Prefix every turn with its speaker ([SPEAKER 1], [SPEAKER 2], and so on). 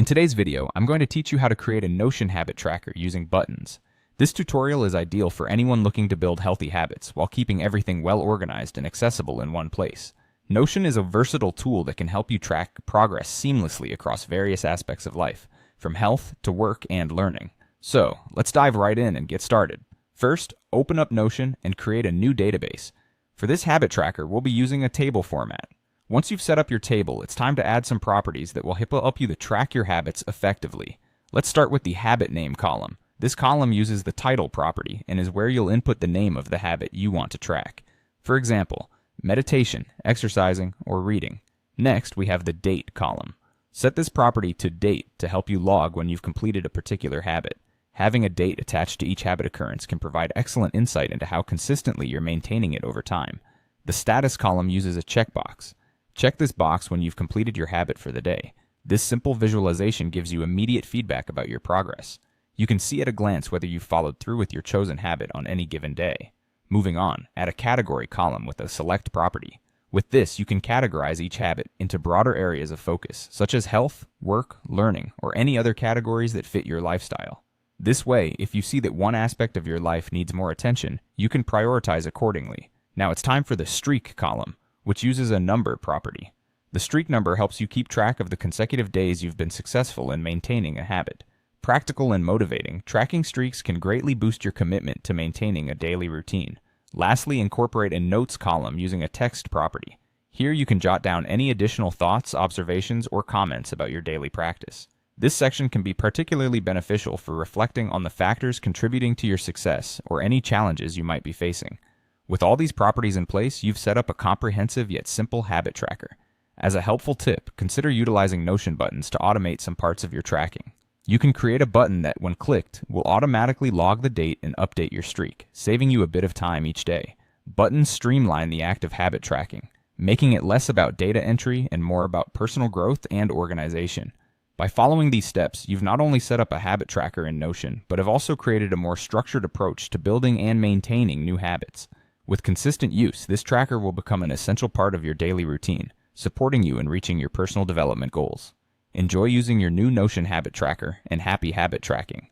[SPEAKER 1] In today's video, I'm going to teach you how to create a Notion habit tracker using buttons. This tutorial is ideal for anyone looking to build healthy habits while keeping everything well organized and accessible in one place. Notion is a versatile tool that can help you track progress seamlessly across various aspects of life, from health to work and learning. So, let's dive right in and get started. First, open up Notion and create a new database. For this habit tracker, we'll be using a table format. Once you've set up your table, it's time to add some properties that will help you to track your habits effectively. Let's start with the habit name column. This column uses the title property and is where you'll input the name of the habit you want to track. For example, meditation, exercising, or reading. Next, we have the date column. Set this property to date to help you log when you've completed a particular habit. Having a date attached to each habit occurrence can provide excellent insight into how consistently you're maintaining it over time. The status column uses a checkbox. Check this box when you've completed your habit for the day. This simple visualization gives you immediate feedback about your progress. You can see at a glance whether you've followed through with your chosen habit on any given day. Moving on, add a category column with a select property. With this, you can categorize each habit into broader areas of focus, such as health, work, learning, or any other categories that fit your lifestyle. This way, if you see that one aspect of your life needs more attention, you can prioritize accordingly. Now it's time for the streak column, which uses a number property. The streak number helps you keep track of the consecutive days you've been successful in maintaining a habit. Practical and motivating, tracking streaks can greatly boost your commitment to maintaining a daily routine. Lastly, incorporate a notes column using a text property. Here you can jot down any additional thoughts, observations, or comments about your daily practice. This section can be particularly beneficial for reflecting on the factors contributing to your success or any challenges you might be facing. With all these properties in place, you've set up a comprehensive yet simple habit tracker. As a helpful tip, consider utilizing Notion buttons to automate some parts of your tracking. You can create a button that, when clicked, will automatically log the date and update your streak, saving you a bit of time each day. Buttons streamline the act of habit tracking, making it less about data entry and more about personal growth and organization. By following these steps, you've not only set up a habit tracker in Notion, but have also created a more structured approach to building and maintaining new habits. With consistent use, this tracker will become an essential part of your daily routine, supporting you in reaching your personal development goals. Enjoy using your new Notion habit tracker, and happy habit tracking.